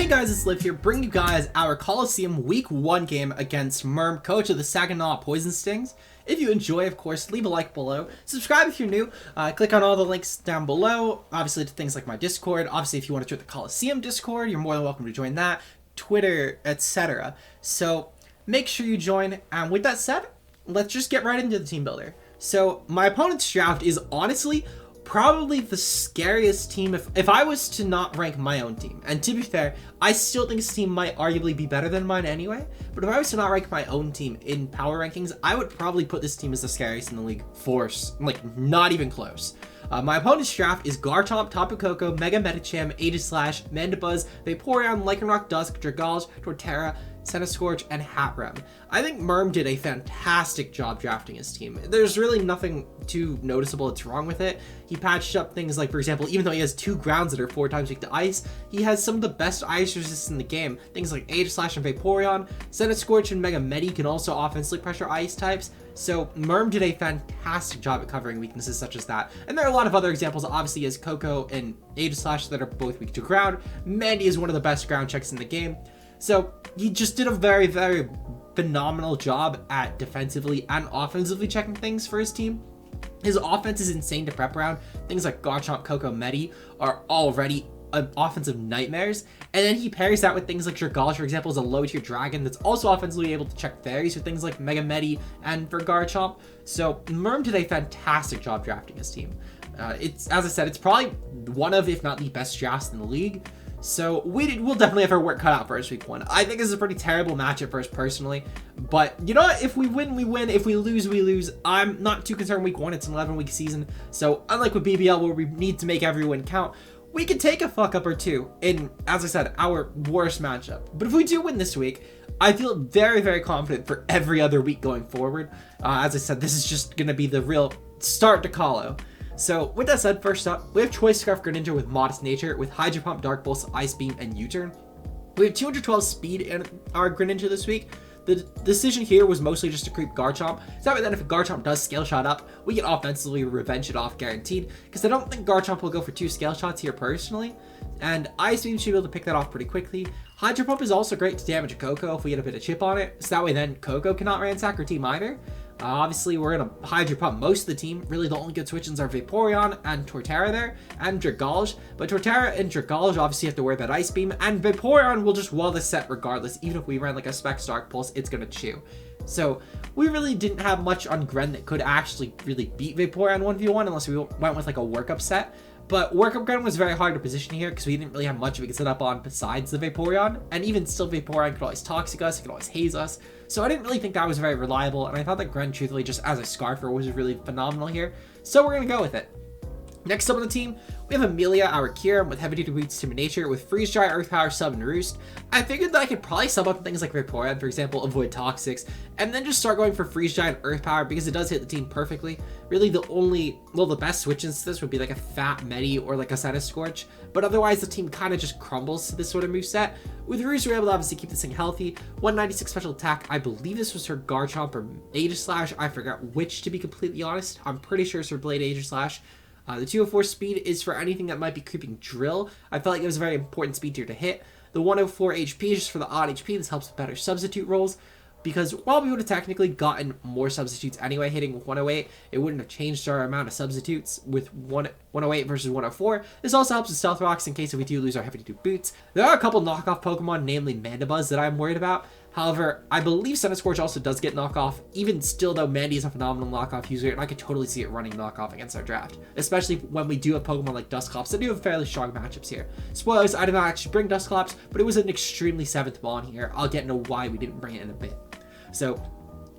Hey guys, it's Liv here, bringing you guys our Colosseum Week 1 game against Merm, coach of the Saginaw Poison Stings. If you enjoy, of course, leave a like below. Subscribe if you're new. Click on all the links down below, obviously to things like my Discord. Obviously, if you want to join the Colosseum Discord, you're more than welcome to join that, Twitter, etc. So make sure you join. And with that said, let's just get right into the team builder. So my opponent's draft is honestly probably the scariest team if I was to not rank my own team. And to be fair, I still think this team might arguably be better than mine anyway. But if I was to not rank my own team in power rankings, I would probably put this team as the scariest in the league for, like, not even close. My opponent's draft is Garchomp, Tapu Koko, Mega Medicham, Aegislash, Mandibuzz, Vaporeon, Lycanroc Dusk, Dragalge, Torterra, Centiskorch, and Hattrem. I think Merm did a fantastic job drafting his team. There's really nothing too noticeable that's wrong with it. He patched up things like, for example, even though he has 2 grounds that are 4 times weak to ice, he has some of the best ice resistance in the game. Things like Aegislash and Vaporeon, Centiskorch and Mega Medi can also offensively pressure ice types. So Merm did a fantastic job at covering weaknesses such as that. And there are a lot of other examples. Obviously, he has Koko and Aegislash that are both weak to ground. Mandy is one of the best ground checks in the game. So he just did a very, very phenomenal job at defensively and offensively checking things for his team. His offense is insane to prep around. Things like Garchomp, Koko, Medi are already offensive nightmares. And then he pairs that with things like Dragalge, for example, is a low tier dragon that's also offensively able to check fairies with things like Mega Medi and for Garchomp. So Merm did a fantastic job drafting his team. It's, as I said, it's probably one of, if not the best drafts in the league. So we'll definitely have our work cut out for us week 1. I think this is a pretty terrible matchup for us personally, but you know what? If we win, we win. If we lose, we lose. I'm not too concerned week 1. It's an 11-week season. So unlike with BBL where we need to make every win count, we could take a fuck up or two in, as I said, our worst matchup. But if we do win this week, I feel very, very confident for every other week going forward. As I said, this is just going to be the real start to Colo. So with that said, first up, we have Choice Scarf Greninja with Modest Nature, with Hydro Pump, Dark Pulse, Ice Beam, and U-Turn. We have 212 speed in our Greninja this week. The decision here was mostly just to creep Garchomp, so that way then if Garchomp does Scale Shot up, we can offensively revenge it off guaranteed, because I don't think Garchomp will go for 2 Scale Shots here personally, and Ice Beam should be able to pick that off pretty quickly. Hydro Pump is also great to damage a Koko if we get a bit of chip on it, so that way then Koko cannot ransack our team either. Obviously, we're going to Hydro Pump most of the team. Really, the only good switch-ins are Vaporeon and Torterra there, and Dragalge. But Torterra and Dragalge obviously have to worry about Ice Beam, and Vaporeon will just wall the set regardless. Even if we ran like a Specs Dark Pulse, it's going to chew. So we really didn't have much on Gren that could actually really beat Vaporeon 1v1 unless we went with like a workup set. But Workup Gren was very hard to position here because we didn't really have much we could set up on besides the Vaporeon. And even still, Vaporeon could always Toxic us, it could always haze us. So I didn't really think that was very reliable. And I thought that Gren, truthfully, just as a Scarfer, was really phenomenal here. So we're going to go with it. Next up on the team, we have Amelia, our Kyurem, with Heavy Duty Boots, Timid Nature, with Freeze Dry, Earth Power, Sub, and Roost. I figured that I could probably sub up things like Vaporeon, for example, avoid Toxics, and then just start going for Freeze Dry and Earth Power because it does hit the team perfectly. Really, the best switch-ins to this would be like a Fat Medi or like a Centiskorch, but otherwise the team kind of just crumbles to this sort of moveset. With Roost, we're able to obviously keep this thing healthy. 196 special attack, I believe this was her Garchomp or Aegislash, I forgot which to be completely honest. I'm pretty sure it's her Blade Aegislash. The 204 speed is for anything that might be creeping Drill. I felt like it was a very important speed tier to hit. The 104 HP is just for the odd HP. This helps with better substitute rolls, because while we would have technically gotten more substitutes anyway, hitting with 108, it wouldn't have changed our amount of substitutes with 108 versus 104. This also helps with Stealth Rocks in case if we do lose our Heavy Duty Boots. There are a couple knockoff Pokemon, namely Mandibuzz, that I'm worried about. However, I believe Centiskorch also does get knockoff. Even still, though, Mandy is a phenomenal knockoff user, and I could totally see it running knockoff against our draft, especially when we do have Pokemon like Dusclops that do have fairly strong matchups here. Spoilers, I did not actually bring Dusclops, but it was an extremely 7th Mon here. I'll get into why we didn't bring it in a bit. So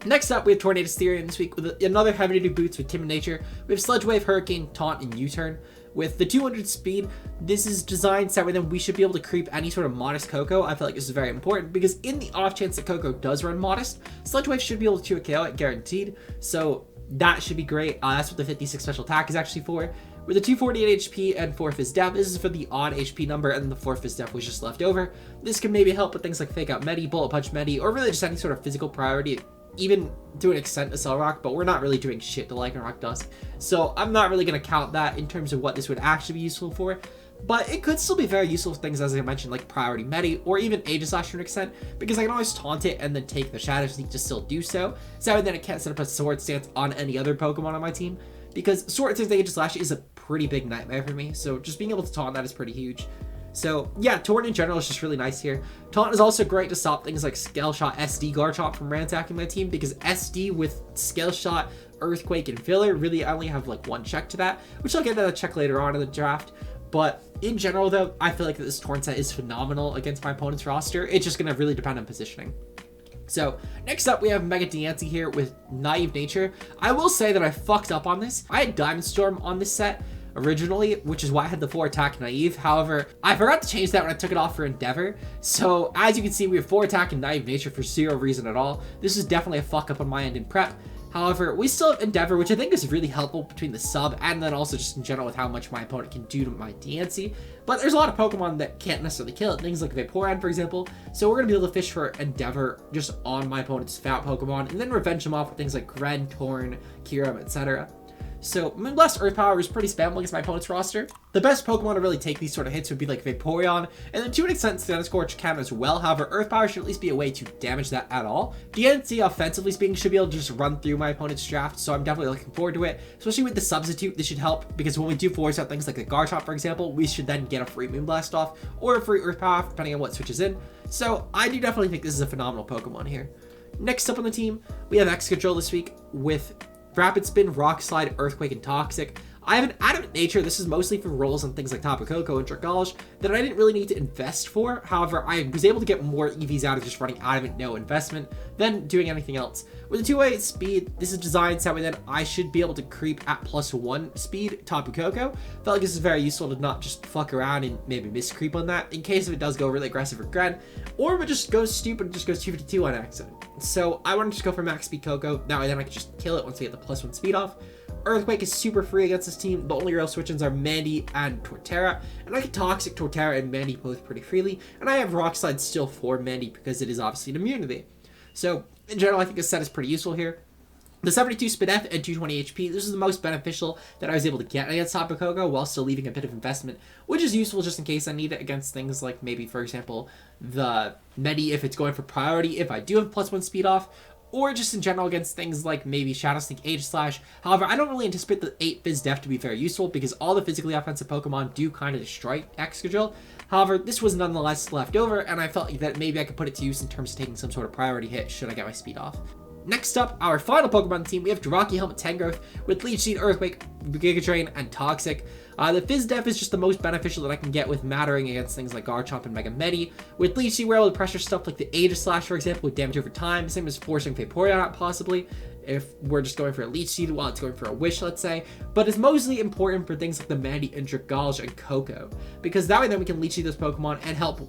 next up, we have Tornadus Therian this week with another Heavy Duty Boots with Timid Nature. We have Sludge Wave, Hurricane, Taunt, and U-Turn. With the 200 speed, this is designed so that we should be able to creep any sort of Modest Koko. I feel like this is very important because in the off chance that Koko does run Modest, Sludge Wave should be able to KO it guaranteed. So that should be great. That's what the 56 special attack is actually for. With the 248 HP and 4 Fizz Def, this is for the odd HP number, and the 4 Fizz Def was just left over. This can maybe help with things like Fake Out Medi, Bullet Punch Medi, or really just any sort of physical priority even to an extent to Cell Rock, but we're not really doing shit to Lycanroc Dusk. So I'm not really going to count that in terms of what this would actually be useful for. but it could still be very useful for things, as I mentioned, like Priority Medi, or even Aegislash to an extent, because I can always taunt it and then take the Shadow Sneak to still do so, so then it can't set up a Sword Stance on any other Pokemon on my team, because Sword Stance Aegislash is a pretty big nightmare for me, so just being able to taunt that is pretty huge. So yeah, Taunt in general is just really nice here. Taunt is also great to stop things like Scale Shot, SD, Garchomp from ransacking my team, because SD with Scale Shot, Earthquake, and Filler, really I only have like one check to that, which I'll get to that check later on in the draft. But in general though, I feel like this Taunt set is phenomenal against my opponent's roster. It's just going to really depend on positioning. So next up we have Mega Diancie here with Naive Nature. I will say that I fucked up on this. I had Diamond Storm on this set originally, which is why I had the 4 attack Naive. However, I forgot to change that when I took it off for Endeavor. So as you can see, we have 4 attack and Naive Nature for zero reason at all. This is definitely a fuck up on my end in prep. However, we still have Endeavor, which I think is really helpful between the sub and then also just in general with how much my opponent can do to my Diancie. But there's a lot of Pokemon that can't necessarily kill it, things like Vaporeon, for example. So we're going to be able to fish for Endeavor just on my opponent's fat Pokemon and then revenge them off with things like Gren, Torn, Kyurem, etc. So Moonblast Earth Power is pretty spammable against my opponent's roster. The best Pokemon to really take these sort of hits would be like Vaporeon, and then to an extent Scorch can as well. However, Earth Power should at least be a way to damage that at all. Diancie, offensively speaking, should be able to just run through my opponent's draft, so I'm definitely looking forward to it. Especially with the substitute, this should help, because when we do force out things like the Garchomp, for example, we should then get a free Moonblast off, or a free Earth Power, depending on what switches in. So I do definitely think this is a phenomenal Pokemon here. Next up on the team, we have Excadrill this week with Rapid Spin, Rock Slide, Earthquake, and Toxic. I have an Adamant Nature. This is mostly for rolls on things like Tapu Koko and Dragalge that I didn't really need to invest for. However, I was able to get more EVs out of just running Adamant, no investment, than doing anything else. With a 2-way speed, this is designed so that I should be able to creep at +1 speed Tapu Koko. Felt like this is very useful to not just fuck around and maybe miscreep on that in case if it does go really aggressive for Gren, or if it just goes stupid and just goes 252 on accident. So I want to just go for max speed Koko. That way then I can just kill it once I get the +1 speed off. Earthquake is super free against this team. The only real switch-ins are Mandy and Torterra, and I can Toxic Torterra and Mandy both pretty freely, and I have Rock Slide still for Mandy because it is obviously an immunity. So in general, I think this set is pretty useful here. The 72 Spin F and 220 HP, this is the most beneficial that I was able to get against Tapu Koko while still leaving a bit of investment, which is useful just in case I need it against things like maybe, for example, the Medi if it's going for priority, if I do have +1 speed off, or just in general against things like maybe Shadow Sneak, Aegislash. However, I don't really anticipate the 8 Fizz Def to be very useful because all the physically offensive Pokemon do kind of destroy Excadrill. However, this was nonetheless left over, and I felt that maybe I could put it to use in terms of taking some sort of priority hit should I get my speed off. Next up, our final Pokemon team, we have Jiraki Helmet Tangrowth with Leech Seed, Earthquake, Giga Drain, and Toxic. The Fizz Def is just the most beneficial that I can get with Mattering against things like Garchomp and Mega Medi. With Leech Seed, we're able to pressure stuff like the Aegislash, for example, with damage over time, same as forcing Vaporeon out possibly, if we're just going for a Leech Seed while it's going for a Wish, let's say. But it's mostly important for things like the Mandy and Dragalge and Koko, because that way then we can Leech Seed those Pokemon and help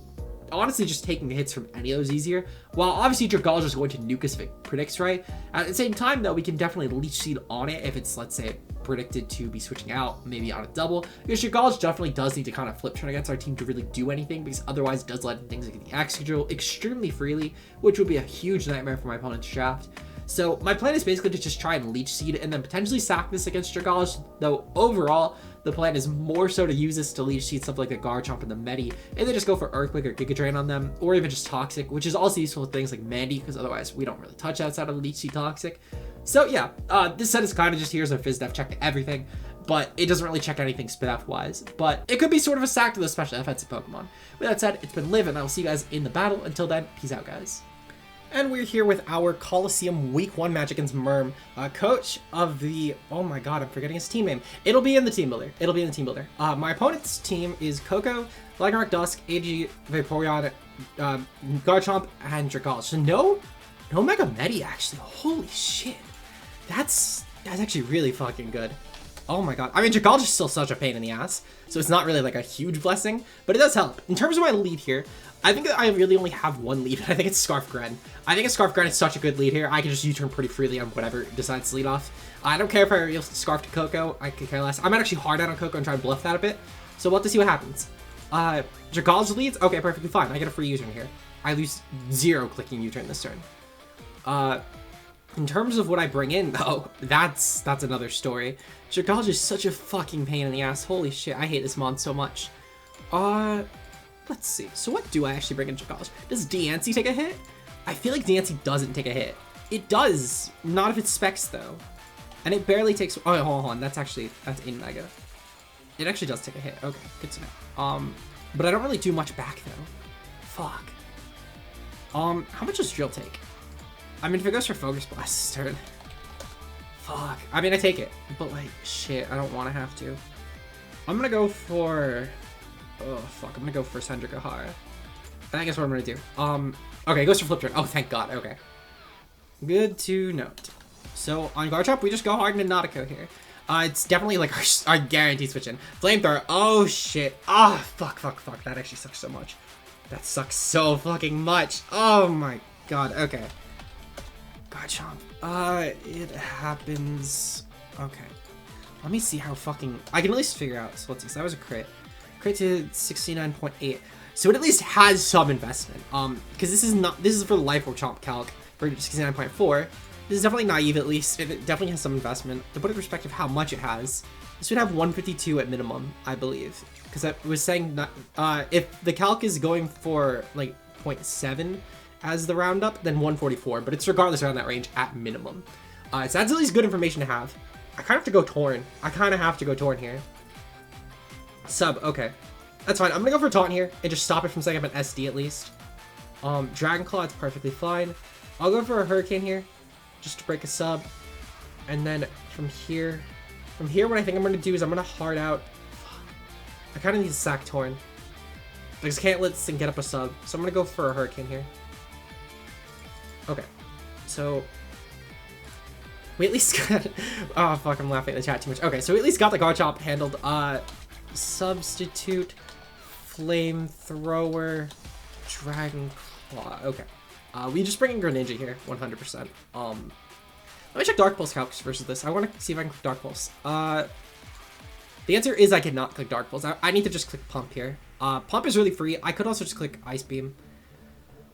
honestly just taking the hits from any of those easier. While obviously Dragalge is going to nuke us if it predicts right. At the same time though, we can definitely Leech Seed on it if it's, let's say, predicted to be switching out, maybe on a double. Because Dragalge definitely does need to kind of flip turn against our team to really do anything, because otherwise it does let in things like the Excadrill extremely freely, which would be a huge nightmare for my opponent's draft. So my plan is basically to just try and Leech Seed and then potentially sack this against Dragalge, though overall the plan is more so to use this to Leech Seed stuff like the Garchomp and the Medi, and then just go for Earthquake or Giga Drain on them, or even just Toxic, which is also useful with things like Mandy, because otherwise we don't really touch outside of the Leech Seed Toxic. So yeah, this set is kind of just here's our Fizz Def check to everything, but it doesn't really check anything Spin F wise, but it could be sort of a sack to those special offensive Pokemon. With that said, it's been Liv, and I will see you guys in the battle. Until then, peace out, guys. And we're here with our Colosseum Week 1 match against Merm, coach of the, oh my god, I'm forgetting his team name. It'll be in the Teambuilder. My opponent's team is Koko, Lycanroc Dusk, AG, Vaporeon, Garchomp, and Dragalge. So no Mega Medi, actually. Holy shit. That's actually really fucking good. Oh my god. I mean, Dragalge is still such a pain in the ass, so it's not really like a huge blessing, but it does help. In terms of my lead here, I think that I really only have one lead, and I think it's Scarf Gren. I think Scarf Gren is such a good lead here. I can just U-turn pretty freely on whatever decides to lead off. I don't care if I reveal Scarf to Koko. I could care less. I might actually hard out on Koko and try and bluff that a bit. So we'll have to see what happens. Dragalge leads? Okay, perfectly fine. I get a free U-turn here. I lose 0 clicking U-turn this turn. In terms of what I bring in, though, that's another story. Dragalge is such a fucking pain in the ass. Holy shit, I hate this mon so much. Let's see. So what do I actually bring into college? Does Diancie take a hit? I feel like Diancie doesn't take a hit. It does. Not if it's specs, though. And it barely takes... Oh, hold on. That's in Mega. It actually does take a hit. Okay, good to know. But I don't really do much back, though. Fuck. How much does Drill take? I mean, if it goes for Focus Blast this turn... Fuck. I mean, I take it. But, like, shit, I don't want to have to. I'm gonna go for... Oh, fuck. I'm gonna go for Sandra Gahara. I think that's what I'm gonna do. Okay, it goes for Flip Turn. Oh, thank God. Okay. Good to note. So, on Garchomp, we just go hard into Nautico here. It's definitely, like, our guaranteed switch in. Flamethrower. Oh, shit. Ah, fuck. That actually sucks so much. That sucks so fucking much. Oh, my God. Okay. Garchomp. It happens. Okay. Let me see how fucking... I can at least figure out. So, let's see. So, that was a crit. Crit to 69.8. So, it at least has some investment. Because this is for the Life Orb Chomp calc for 69.4. This is definitely naive, at least. It definitely has some investment. To put it in perspective how much it has, this would have 152 at minimum, I believe. Because I was saying that if the calc is going for, like, 0.7 as the roundup, then 144. But it's regardless around that range at minimum. So that's at least good information to have. I kind of have to go Torn. I kind of have to go Torn here. Sub, okay. That's fine. I'm going to go for Taunt here and just stop it from setting up an SD at least. Dragon Claw, it's perfectly fine. I'll go for a Hurricane here, just to break a sub. And then from here, what I think I'm going to do is I'm going to hard out. I kind of need to sack Torn. I just can't let this thing get up a sub. So I'm going to go for a Hurricane here. Okay. So we at least got... Oh, fuck, I'm laughing at the chat too much. Okay, so we at least got the Garchomp handled. Substitute, Flamethrower, Dragon Claw. Okay. We just bring in Greninja here, 100%. Let me check Dark Pulse calcs versus this. I want to see if I can click Dark Pulse. The answer is I cannot click Dark Pulse. I need to just click Pump here. Pump is really free. I could also just click Ice Beam.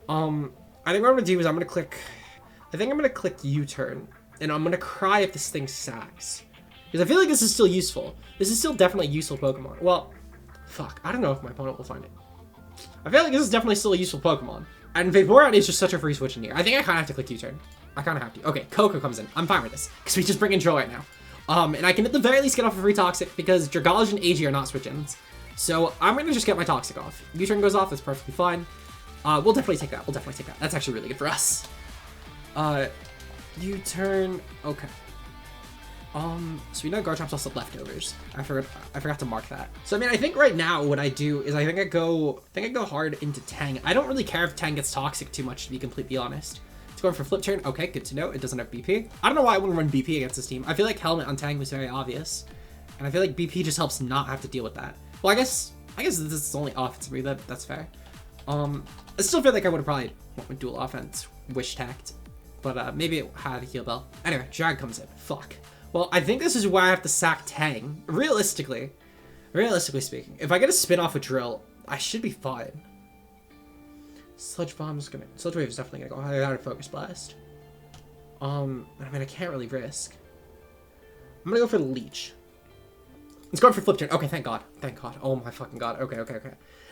I think what I'm gonna do is I'm gonna click U-Turn, and I'm gonna cry if this thing sacks. Because I feel like this is still useful. This is still definitely a useful Pokemon. Well, fuck. I don't know if my opponent will find it. I feel like this is definitely still a useful Pokemon. And Vaporeon is just such a free switch in here. I think I kind of have to click U-Turn. I kind of have to. Okay, Coco comes in. I'm fine with this. Because we just bring in Drill right now. And I can at the very least get off a free Toxic because Dragalge and AG are not switch-ins. So I'm going to just get my Toxic off. U-Turn goes off. That's perfectly fine. We'll definitely take that. That's actually really good for us. U-Turn. Okay. So we know Garchomp's also leftovers. I forgot to mark that. So I mean, I think right now what I do is I think I go hard into Tang. I don't really care if Tang gets toxic too much, to be completely honest. It's going for Flip Turn. Okay, good to know. It doesn't have BP. I don't know why I wouldn't run BP against this team. I feel like Helmet on Tang was very obvious, and I feel like BP just helps not have to deal with that. Well, I guess this is only offensive. That's fair. I still feel like I would have probably went with dual offense, Wish Tact, but maybe it had a Heal Bell. Anyway, Drag comes in. Fuck. Well, I think this is why I have to sack Tang. Realistically speaking, if I get a spin off with Drill, I should be fine. Sludge Wave is definitely gonna go out of Focus Blast. I mean, I can't really risk. I'm gonna go for the Leech. It's going for Flip Turn. Okay, thank God. Oh my fucking God. Okay.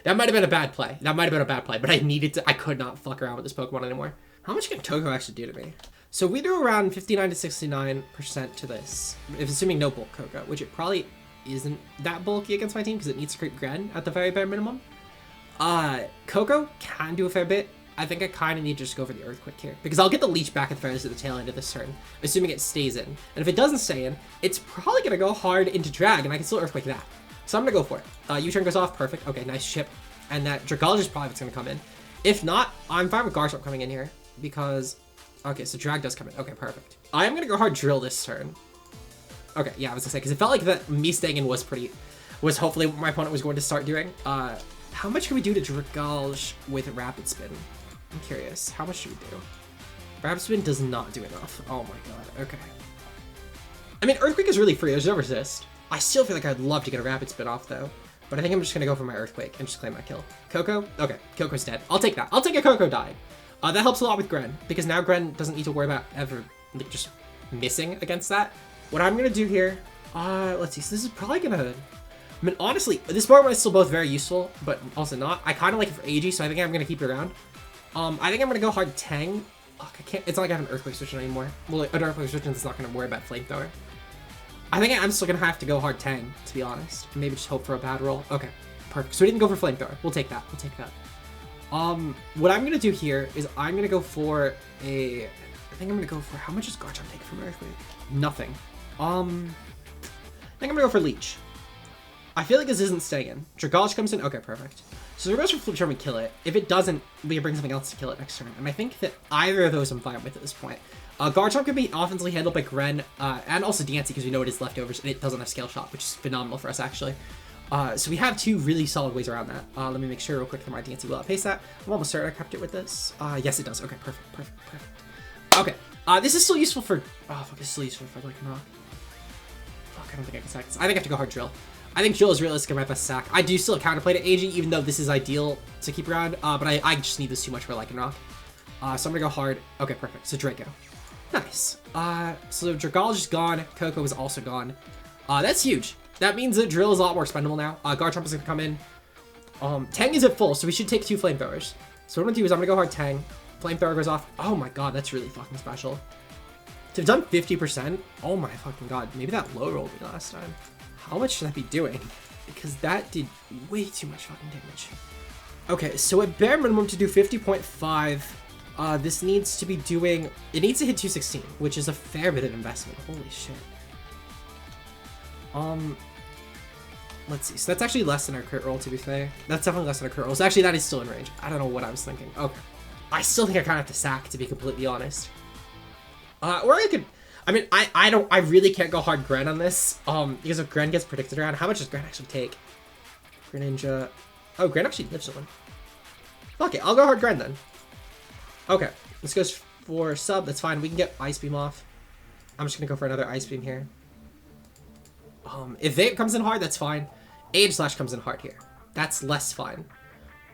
That might have been a bad play. But I could not fuck around with this Pokemon anymore. How much can Coco actually do to me? So we do around 59 to 69% to this, if assuming no bulk Coco, which it probably isn't that bulky against my team because it needs to create Gren at the very bare minimum. Coco can do a fair bit. I think I kind of need to just go for the Earthquake here because I'll get the Leech back at the fairness at the tail end of this turn, assuming it stays in. And if it doesn't stay in, it's probably going to go hard into Drag, and I can still Earthquake that. So I'm going to go for it. U-Turn goes off. Perfect. Okay, nice chip. And that Dragalge is probably what's going to come in. If not, I'm fine with Garchomp coming in here because... Okay, so Drag does come in. Okay, perfect. I am going to go hard Drill this turn. Okay, yeah, I was going to say, because it felt like that me staying in was hopefully what my opponent was going to start doing. How much can we do to Dragalge with Rapid Spin? I'm curious. How much should we do? Rapid Spin does not do enough. Oh my God, okay. I mean, Earthquake is really free. There's no resist. I still feel like I'd love to get a Rapid Spin off, though. But I think I'm just going to go for my Earthquake and just claim my kill. Coco? Okay, Coco's dead. I'll take that. I'll take a Coco die. That helps a lot with Gren, because now Gren doesn't need to worry about ever like, just missing against that. What I'm going to do here, let's see, so this is probably going to... I mean, honestly, this Pokemon is still both very useful, but also not. I kind of like it for AG, so I think I'm going to keep it around. I think I'm going to go hard Tang. Ugh, I can't. It's not like I have an Earthquake switch anymore. Well, an Earthquake switch is not going to worry about Flamethrower. I think I'm still going to have to go hard Tang, to be honest. Maybe just hope for a bad roll. Okay, perfect. So we didn't go for Flamethrower. We'll take that. We'll take that. What I'm going to do here is I'm going to go for a... I think I'm going to go for... How much does Garchomp take from Earthquake? Nothing. I think I'm going to go for Leech. I feel like this isn't staying in. Dragalge comes in. Okay, perfect. So it goes for Flip Charm and kill it. If it doesn't, we bring something else to kill it next turn. And I think that either of those I'm fine with at this point. Garchomp can be offensively handled by Gren and also Diancie because we know it is leftovers and it doesn't have Scale Shot, which is phenomenal for us actually. So we have two really solid ways around that. Let me make sure real quick that my Diancie will outpace that. I'm almost certain I kept it with this. Yes, it does. Okay, perfect, perfect, perfect. Okay, this is still useful for... Oh, fuck, it's still useful for like a knock. Fuck, I don't think I can sack this. I think I have to go hard Drill. I think Drill is realistic in my best sack. I do still have Counterplay to AG, even though this is ideal to keep around, but I just need this too much for like a knock. So I'm gonna go hard. Okay, perfect. So Draco. Nice. So Dragalge is gone. Coco is also gone. That's huge. That means that Drill is a lot more expendable now. Garchomp is gonna come in. Tang is at full, so we should take 2 Flamethrowers. So what I'm gonna do is I'm gonna go hard Tang. Flamethrower goes off. Oh my god, that's really fucking special. To have done 50%, oh my fucking god. Maybe that low rolled me last time. How much should I be doing? Because that did way too much fucking damage. Okay, so at bare minimum to do 50.5, this needs to be doing... It needs to hit 216, which is a fair bit of investment. Holy shit. Let's see. So that's actually less than our crit roll, to be fair. That's definitely less than our crit roll. So actually, that is still in range. I don't know what I was thinking. Okay. I still think I kind of have to sack, to be completely honest. Or I could... I mean, I really can't go hard Gren on this, because if Gren gets predicted around, how much does Gren actually take? Greninja... Oh, Gren actually lives one. Okay, I'll go hard Gren then. Okay, this goes for sub, that's fine. We can get Ice Beam off. I'm just gonna go for another Ice Beam here. If Vape comes in hard, that's fine. Age Slash comes in hard here. That's less fine.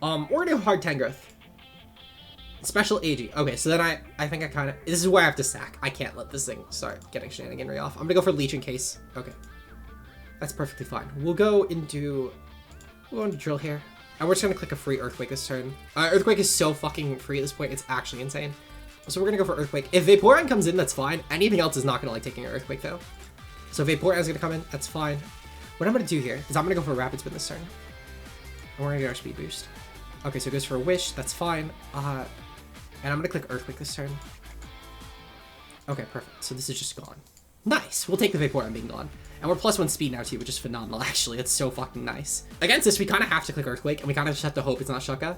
We're gonna go hard Tangrowth. Special AG. Okay, so then I think I kind of... This is where I have to sack. I can't let this thing start getting shenaniganry off. I'm gonna go for Leech in case. Okay. That's perfectly fine. We'll go into Drill here. And we're just gonna click a free Earthquake this turn. Earthquake is so fucking free at this point. It's actually insane. So we're gonna go for Earthquake. If Vaporeon comes in, that's fine. Anything else is not gonna like taking an Earthquake though. So Vaporeon's gonna come in. That's fine. What I'm gonna do here is I'm gonna go for Rapid Spin this turn. And we're gonna get our Speed Boost. Okay, so it goes for a Wish. That's fine. And I'm gonna click Earthquake this turn. Okay, perfect. So this is just gone. Nice! We'll take the Vaporeon being gone. And we're +1 speed now too, which is phenomenal actually. It's so fucking nice. Against this, we kind of have to click Earthquake, and we kind of just have to hope it's not Shucka.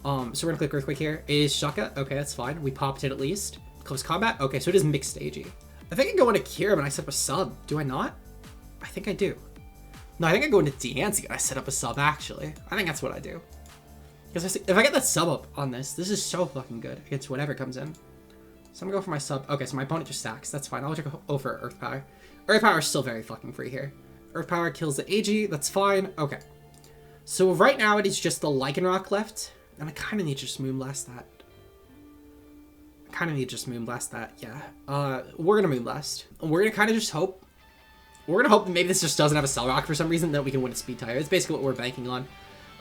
So we're gonna click Earthquake here. It is Shucka. Okay, that's fine. We popped it at least. Close combat. Okay, so it is mixed AG. I think I go into Kira when I set up a sub. Do I not? I think I do. No, I think I go into Diancie and I set up a sub actually. I think that's what I do. Because if I get that sub up on this is so fucking good against whatever comes in. So I'm gonna go for my sub. Okay, so my opponent just stacks. That's fine. I'll just go over Earth Power. Earth Power is still very fucking free here. Earth Power kills the AG. That's fine. Okay. So right now it is just the Lycanroc left. And I kind of need to just Moonblast that. Yeah. We're gonna Moonblast. We're gonna kind of just hope. We're gonna hope that maybe this just doesn't have a Cell Rock for some reason, that we can win a Speed Tire. It's basically what we're banking on.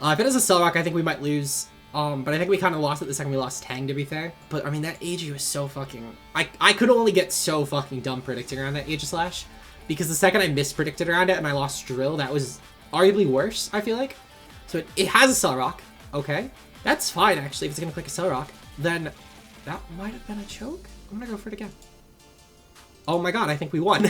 If it has a Cell Rock, I think we might lose. But I think we kind of lost it the second we lost Tang, to be fair. But, I mean, that AG was so fucking... I could only get so fucking dumb predicting around that Age Slash. Because the second I mispredicted around it and I lost Drill, that was arguably worse, I feel like. So it has a Cell Rock. Okay. That's fine, actually, if it's going to click a Cell Rock. Then that might have been a choke. I'm going to go for it again. Oh my god, I think we won.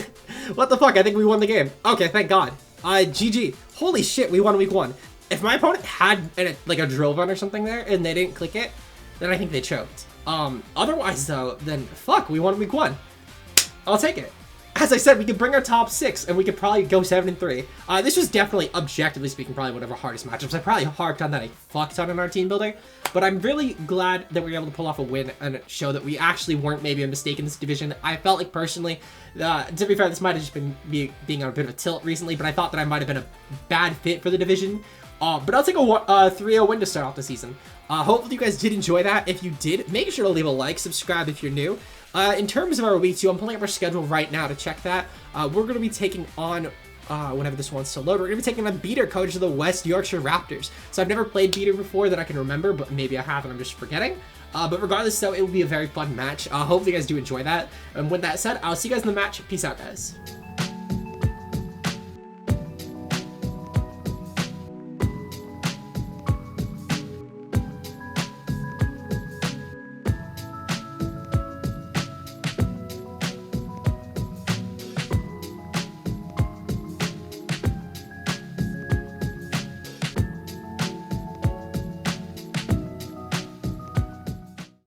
What the fuck? I think we won the game. Okay, thank god. GG. Holy shit, we won week 1. If my opponent had like a Drill Run or something there and they didn't click it, then I think they choked. Otherwise though, then fuck, we won week 1. I'll take it. As I said, we could bring our top 6 and we could probably go 7-3. This was definitely, objectively speaking, probably one of our hardest matchups. I probably harped on that a fuck ton in our team builder, but I'm really glad that we were able to pull off a win and show that we actually weren't maybe a mistake in this division. I felt like personally, to be fair, this might have just been me being on a bit of a tilt recently, but I thought that I might have been a bad fit for the division. But I'll take a 3-0 win to start off the season. Hopefully you guys did enjoy that. If you did, make sure to leave a like, subscribe if you're new. In terms of our week 2, I'm pulling up our schedule right now to check that. We're going to be taking on whenever this wants to load. We're going to be taking on Beater, coach of the West Yorkshire Raptors. So I've never played Beater before that I can remember, but maybe I have and I'm just forgetting. But regardless, though, it will be a very fun match. Hopefully you guys do enjoy that. And with that said, I'll see you guys in the match. Peace out, guys.